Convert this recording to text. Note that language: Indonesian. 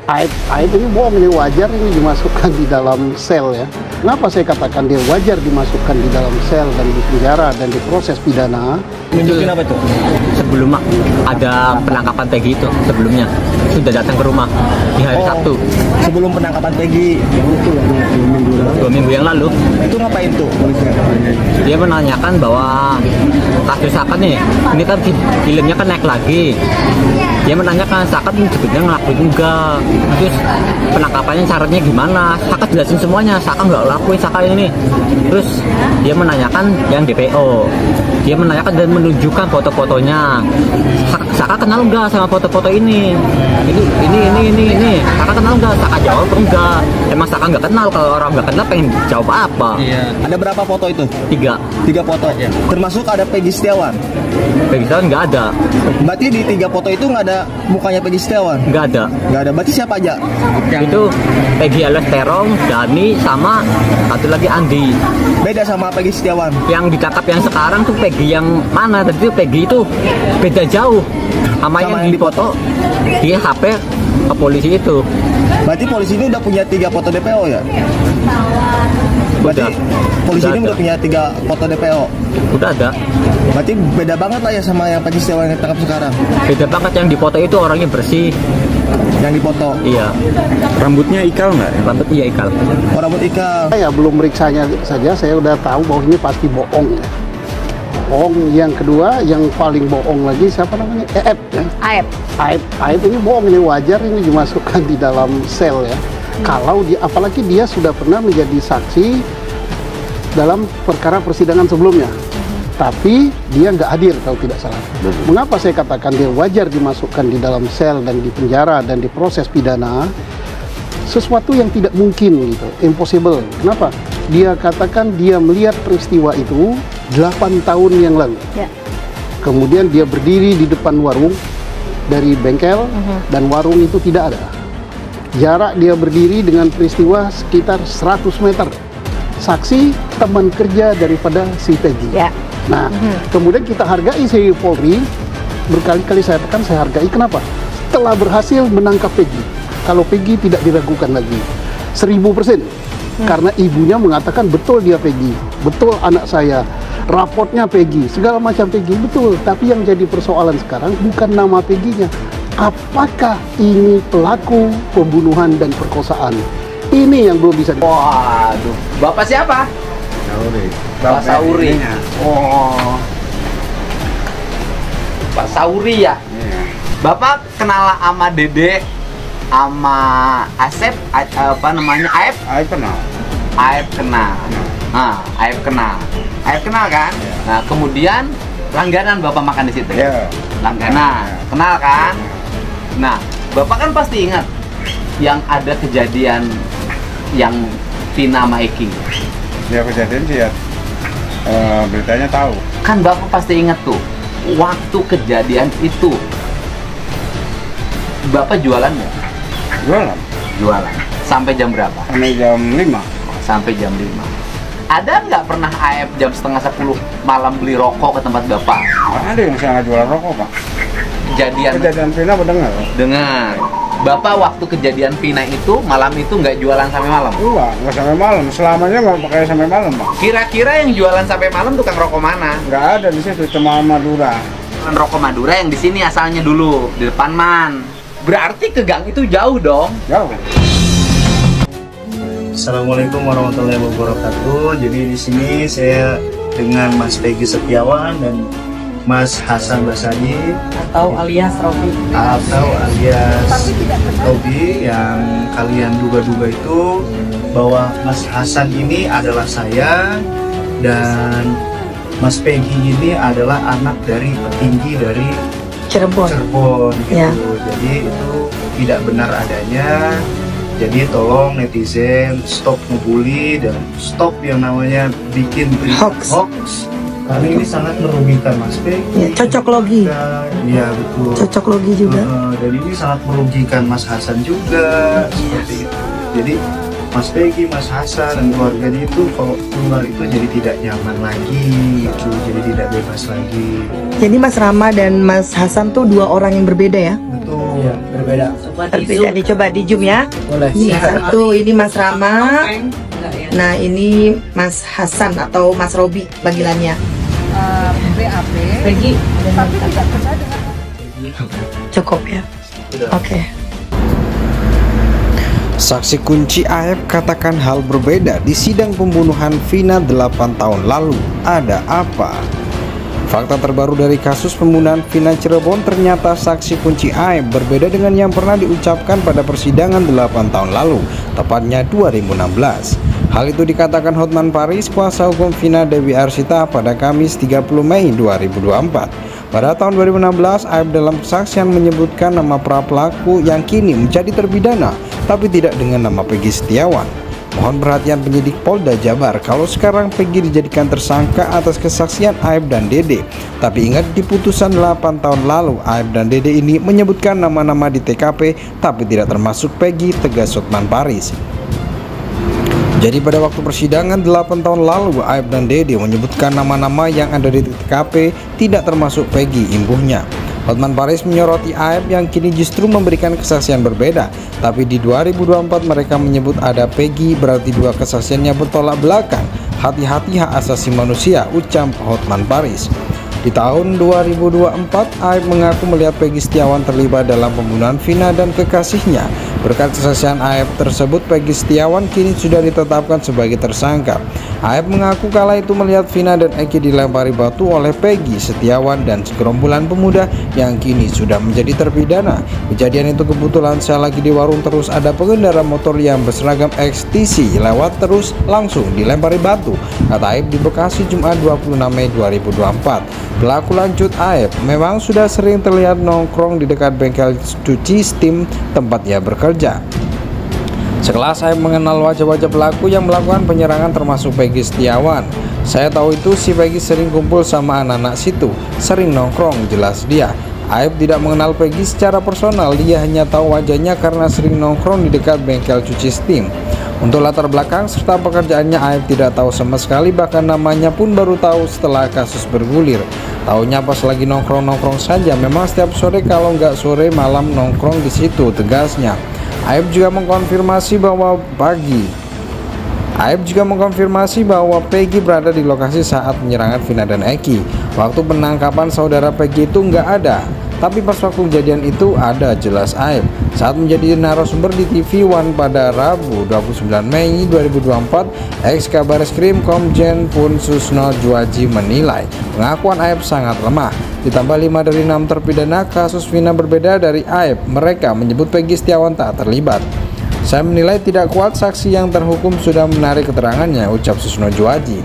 Aib ini bohong, ini wajar, ini dimasukkan di dalam sel ya. Kenapa saya katakan dia wajar dimasukkan di dalam sel dan di penjara dan diproses pidana? Nunjukin apa itu? Sebelum ada penangkapan Peggy itu, sebelumnya sudah datang ke rumah di hari Sabtu. Sebelum penangkapan Peggy 2 minggu yang lalu. itu ngapain tuh? Dia menanyakan bahwa kasus Sakat nih, ini kan filmnya kan naik lagi. Dia menanyakan Sakat sebetulnya ngelakuin enggak, terus penangkapannya syaratnya gimana. Sakat jelasin semuanya, Sakat nggak lakuin Sakat ini. Terus dia menanyakan yang DPO, dia menanyakan dan menunjukkan foto-fotonya. Sakat kenal nggak sama foto-foto ini? Ini Sakat kenal nggak? Sakat jawab enggak. Emang Sakat nggak kenal, kalau orang nggak kenal pengen jawab apa? Iya. Ada berapa foto itu? 3 foto ya. Termasuk ada Peggy Setiawan. Peggy Setiawan nggak ada. Berarti di 3 foto itu nggak ada mukanya Peggy Setiawan? Nggak ada. Nggak ada. Berarti siapa aja? Itu Peggy alias Terong, Dani, sama satu lagi Andi. Beda sama Peggy Setiawan. Yang ditangkap yang sekarang tuh Peggy yang mana? Tadi Peggy itu beda jauh sama yang di foto di HP polisi itu. Berarti polisi ini udah punya 3 foto DPO ya? Berarti polisi ini udah punya 3 foto DPO. Udah ada. Berarti beda banget lah ya sama yang Peggy Setiawan yang ditangkap sekarang. Beda banget, yang di foto itu orangnya bersih. Yang dipoto. Iya. Rambutnya ikal nggak? Rambut iya ikal. Oh, rambut ikal. Saya belum meriksanya saja, saya udah tahu bahwa ini pasti bohong ya. Bohong. Yang kedua, yang paling bohong lagi siapa namanya? Aib ya. Aib ini bohong, ini wajar, ini dimasukkan di dalam sel ya. Kalau dia, apalagi dia sudah pernah menjadi saksi dalam perkara persidangan sebelumnya, tapi dia nggak hadir kalau tidak salah. Mengapa saya katakan dia wajar dimasukkan di dalam sel dan di penjara dan diproses pidana? Sesuatu yang tidak mungkin gitu, impossible. Kenapa? Dia katakan dia melihat peristiwa itu 8 tahun yang lalu. Ya. Kemudian dia berdiri di depan warung dari bengkel dan warung itu tidak ada. Jarak dia berdiri dengan peristiwa sekitar 100 meter. Saksi teman kerja daripada si Peggy. Ya. Nah, kemudian kita hargai si Polri, berkali-kali saya tekan, saya hargai. Kenapa? Setelah berhasil menangkap Peggy. Kalau Peggy tidak diragukan lagi, 1000%. Karena ibunya mengatakan betul dia Peggy, betul anak saya, raportnya Peggy, segala macam Peggy, betul. Tapi yang jadi persoalan sekarang bukan nama Peggy-nya. Apakah ini pelaku pembunuhan dan perkosaan? Ini yang belum bisa. Waduh, Bapak siapa? Pak Sauri. Oh, Pak Sauri ya. Bapak kenal sama Dede, sama Asep, apa namanya, Aib? Aib kenal. Aib kenal. Nah, Aib kenal. Aib kenal kan? Nah, kemudian langganan Bapak makan di situ. Iya. Langganan, kenal kan? Nah, Bapak kan pasti ingat yang ada kejadian yang Vina sama Eki. Ya kejadian sih ya. Beritanya tahu. Kan Bapak pasti ingat tuh, waktu kejadian itu Bapak jualan nggak? Jualan. Jualan. Sampai jam berapa? Sampai jam 5. Sampai jam 5. Ada nggak pernah AF jam setengah 10 malam beli rokok ke tempat Bapak? Ada yang sangat jualan rokok, Pak. Kejadian Vina mendengar. dengar. Bapak waktu kejadian Vina itu malam itu nggak jualan sampai malam? Nggak sampai malam. Selamanya nggak pakai sampai malam, Pak. Kira-kira yang jualan sampai malam tukang rokok mana? Nggak ada di situ, cuma Madura. Rokok Madura yang di sini asalnya dulu, di depan Man. Berarti ke gang itu jauh dong? Jauh. Assalamualaikum warahmatullahi wabarakatuh. Jadi di sini saya dengan Mas Peggy Setiawan dan Mas Hasan Basadi Atau alias Robi. Yang kalian duga-duga itu bahwa Mas Hasan ini adalah saya dan Mas Peggy ini adalah anak dari petinggi dari Cirebon. gitu. Ya. Jadi itu tidak benar adanya. Jadi tolong netizen stop ngebully dan stop yang namanya bikin berita hoax. Karena ini sangat merugikan Mas Peggy. Ya, cocok logi. Iya betul. Cocok logi juga. Dan ini sangat merugikan Mas Hasan juga seperti itu. Jadi Mas Peggy, Mas Hasan dan keluarganya itu kalau keluar itu jadi tidak nyaman lagi gitu, jadi tidak bebas lagi. Jadi Mas Rama dan Mas Hasan tuh dua orang yang berbeda ya? Betul. Iya, berbeda. Berbeda. Dicoba di zoom ya. Boleh. Ini satu, ini Mas Rama. Nah ini Mas Hasan atau Mas Robi panggilannya. BAP. Peggy. Tapi tidak percaya dengan Cukup ya. Oke. Saksi kunci AF katakan hal berbeda di sidang pembunuhan Vina 8 tahun lalu. Ada apa? Fakta terbaru dari kasus pembunuhan Vina Cirebon, ternyata saksi kunci AF berbeda dengan yang pernah diucapkan pada persidangan 8 tahun lalu, tepatnya 2016. Hal itu dikatakan Hotman Paris, kuasa hukum Vina Dewi Arsita pada Kamis 30 Mei 2024. Pada tahun 2016, AF dalam kesaksian menyebutkan nama para pelaku yang kini menjadi terpidana, tapi tidak dengan nama Peggy Setiawan. Mohon perhatian penyidik Polda Jabar kalau sekarang Peggy dijadikan tersangka atas kesaksian AF dan Dede. Tapi ingat, di putusan 8 tahun lalu AF dan Dede ini menyebutkan nama-nama di TKP tapi tidak termasuk Peggy, tegas Hotman Paris. Jadi pada waktu persidangan 8 tahun lalu AF dan Dede menyebutkan nama-nama yang ada di TKP tidak termasuk Peggy, imbuhnya. Hotman Paris menyoroti AF yang kini justru memberikan kesaksian berbeda, tapi di 2024 mereka menyebut ada Peggy, berarti dua kesaksiannya bertolak belakang. Hati-hati hak asasi manusia, ucap Hotman Paris. Di tahun 2024, AF mengaku melihat Peggy Setiawan terlibat dalam pembunuhan Vina dan kekasihnya. Berkat kesaksian AF tersebut, Peggy Setiawan kini sudah ditetapkan sebagai tersangka. AF mengaku kala itu melihat Vina dan Eki dilempari batu oleh Peggy Setiawan dan segerombolan pemuda yang kini sudah menjadi terpidana. Kejadian itu kebetulan saya lagi di warung, terus ada pengendara motor yang berseragam XTC lewat, terus langsung dilempari batu, kata AF di Bekasi Jumat 26 Mei 2024. Pelaku lanjut AF memang sudah sering terlihat nongkrong di dekat bengkel cuci steam tempat ia bekerja. Sekelas AF mengenal wajah-wajah pelaku yang melakukan penyerangan termasuk Peggy Setiawan. Saya tahu itu si Peggy sering kumpul sama anak-anak situ, sering nongkrong, jelas dia. AF tidak mengenal Peggy secara personal, dia hanya tahu wajahnya karena sering nongkrong di dekat bengkel cuci steam. Untuk latar belakang serta pekerjaannya AF tidak tahu sama sekali, bahkan namanya pun baru tahu setelah kasus bergulir. Taunya pas lagi nongkrong-nongkrong saja, memang setiap sore kalau nggak sore malam nongkrong di situ, tegasnya. AF juga mengkonfirmasi bahwa Peggy berada di lokasi saat penyerangan Vina dan Eki. Waktu penangkapan saudara Peggy itu nggak ada, tapi pas waktu kejadian itu ada, jelas AF. Saat menjadi narasumber di TV One pada Rabu 29 Mei 2024, ex-Kabareskrim Komjen Pun Susno Juwaji menilai pengakuan AF sangat lemah. Ditambah 5 dari 6 terpidana kasus Vina berbeda dari AF, mereka menyebut Peggy Setiawan tak terlibat. Saya menilai tidak kuat saksi yang terhukum sudah menarik keterangannya, ucap Susno Juwaji.